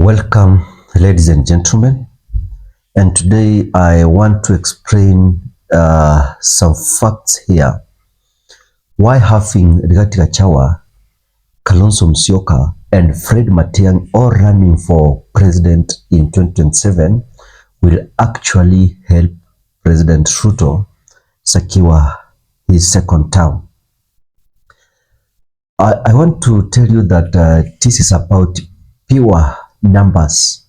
Welcome, ladies and gentlemen, and today I want to explain some facts here. Why having Rigathi Gachagua, Kalonzo Musyoka, and Fred Matiang'i all running for president in 2027 will actually help President Ruto secure his second term. I want to tell you that this is about pure numbers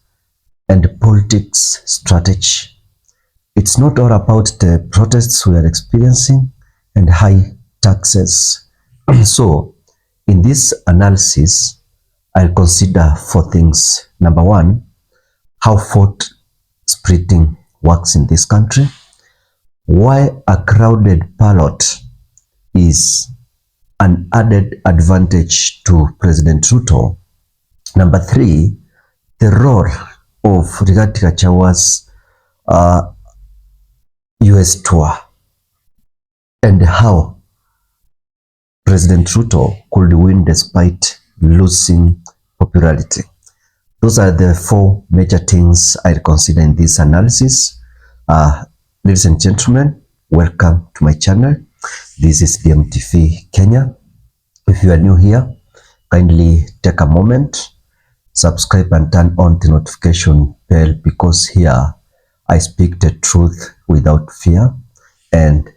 and politics strategy. It's not all about the protests we are experiencing and high taxes. So, in this analysis, I'll consider four things. Number one, how vote splitting works in this country, why a crowded ballot is an added advantage to President Ruto. Number three, the role of Rigathi Gachagua's US tour and how President Ruto could win despite losing popularity. Those are the four major things I consider in this analysis. Ladies and gentlemen, welcome to my channel. This is DMtv Kenya. If you are new here, kindly take a moment, subscribe and turn on the notification bell, because here I speak the truth without fear. And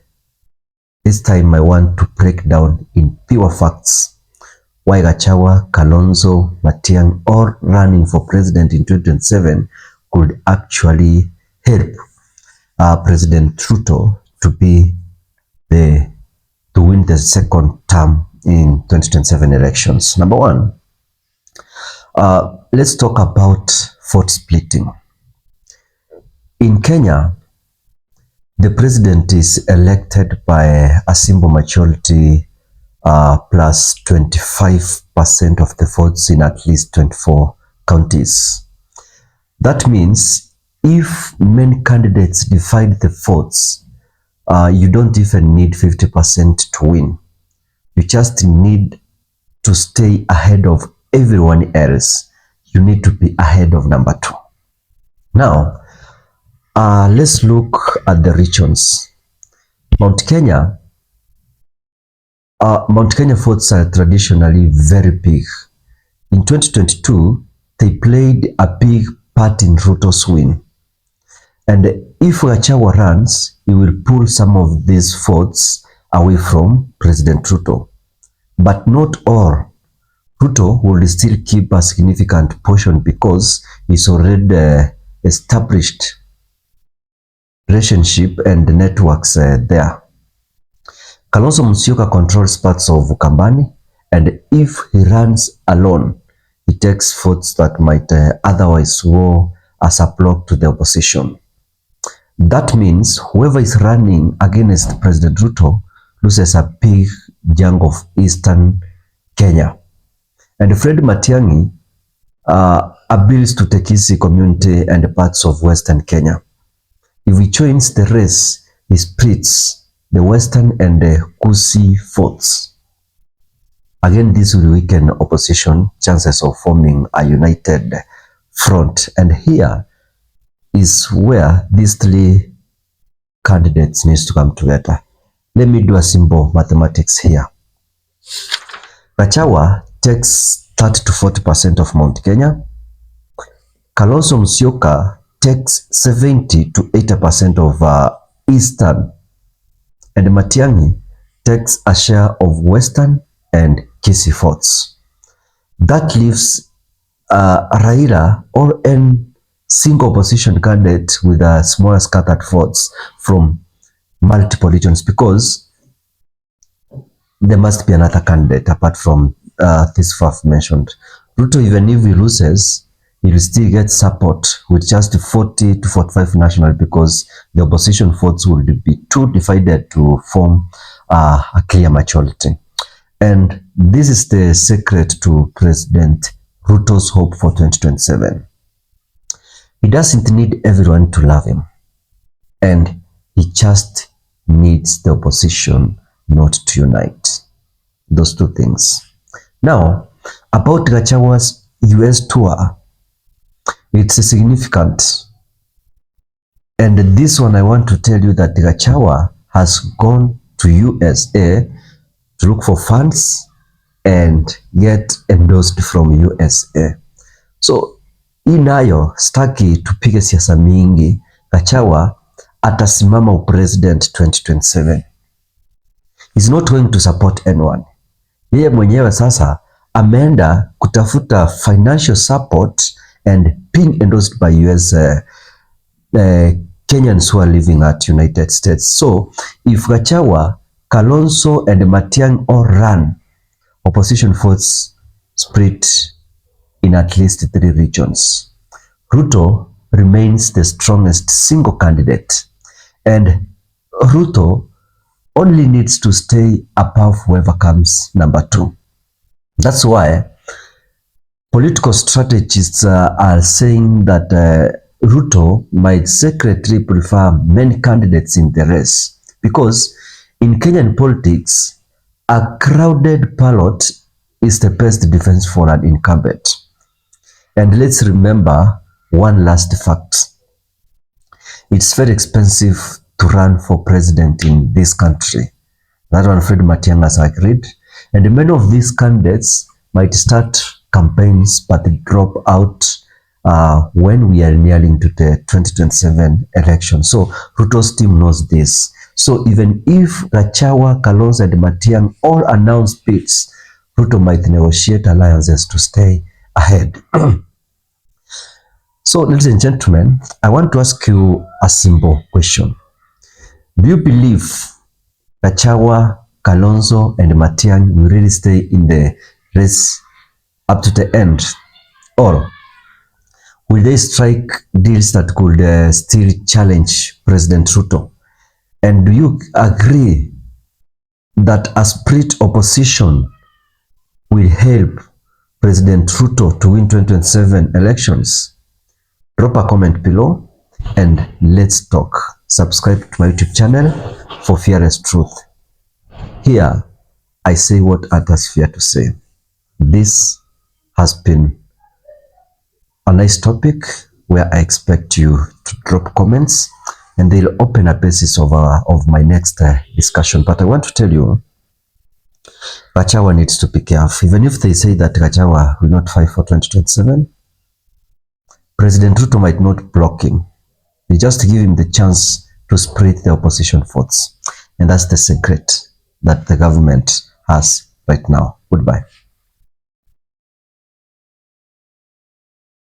this time I want to break down in pure facts why Gachagua, Kalonzo, Matiang'i all running for president in 2027 could actually help President Ruto to win the second term in 2027 elections. Number one, let's talk about vote splitting. In Kenya, the president is elected by a simple majority plus 25% of the votes in at least 24 counties. That means if many candidates divide the votes, you don't even need 50% to win. You just need to stay ahead of everyone else. You need to be ahead of number two. Now, let's look at the regions. Mount Kenya votes are traditionally very big. In 2022, they played a big part in Ruto's win. And if Gachagua runs, he will pull some of these votes away from President Ruto. But not all. Ruto will still keep a significant portion because he's already established relationship and networks there. Kalonzo Musyoka controls parts of Ukambani, and if he runs alone, he takes votes that might otherwise go as a block to the opposition. That means whoever is running against President Ruto loses a big chunk of Eastern Kenya. And Fred Matiang'i appeals to Tekisi community and parts of Western Kenya. If he joins the race, he splits the Western and the Kusi votes. Again, this will weaken opposition chances of forming a united front. And here is where these three candidates need to come together. Let me do a simple mathematics here. Gachagua takes 30 to 40% of Mount Kenya. Kalonzo Musyoka takes 70 to 80% of Eastern, and Matiang'i takes a share of Western and Kisii votes. That leaves Raila or any single opposition candidate with a smaller scattered votes from multiple regions, because there must be another candidate apart from this five mentioned. Ruto, even if he loses, he will still get support with just 40 to 45 national, because the opposition votes will be too divided to form a clear majority. And this is the secret to President Ruto's hope for 2027. He doesn't need everyone to love him, and he just needs the opposition not to unite. Those two things. Now, about Gachagua's US tour, It's significant. And this one, I want to tell you that Gachagua has gone to USA to look for funds and get endorsed from USA. So hii nayo staki tupige siasa mingi. Gachagua atasimama upresident 2027. He's not going to support anyone. Yeye mwenyewe sasa ameenda kutafuta financial support and being endorsed by US Kenyans who are living at United States. So if Gachagua, Kalonzo and Matiang'i all run, opposition votes split in at least 3 regions. Ruto remains the strongest single candidate, and Ruto only needs to stay above whoever comes number 2. That's why political strategists are saying that Ruto might secretly prefer many candidates in the race, because in Kenyan politics, a crowded ballot is the best defense for an incumbent. And let's remember one last fact. It's very expensive to run for president in this country. That one Fred Matiang'i has agreed. And many of these candidates might start campaigns but drop out when we are nearing to the 2027 election. So Ruto's team knows this. So even if Gachagua, Kalonzo and Matiang'i all announce bids, Ruto might negotiate alliances to stay ahead. So ladies and gentlemen, I want to ask you a simple question. Do you believe Gachagua, Kalonzo and Matiang'i will really stay in the race up to the end? Or will they strike deals that could still challenge President Ruto? And do you agree that a split opposition will help President Ruto to win 2027 elections? Drop a comment below and let's talk. Subscribe to my YouTube channel for fearless truth. Here, I say what others fear to say. This has been a nice topic where I expect you to drop comments and they'll open a basis of my next discussion. But I want to tell you, Gachagua needs to be careful. Even if they say that Gachagua will not fight for 2027, President Ruto might not block him. They just give him the chance to split the opposition votes. And that's the secret that the government has right now. Goodbye.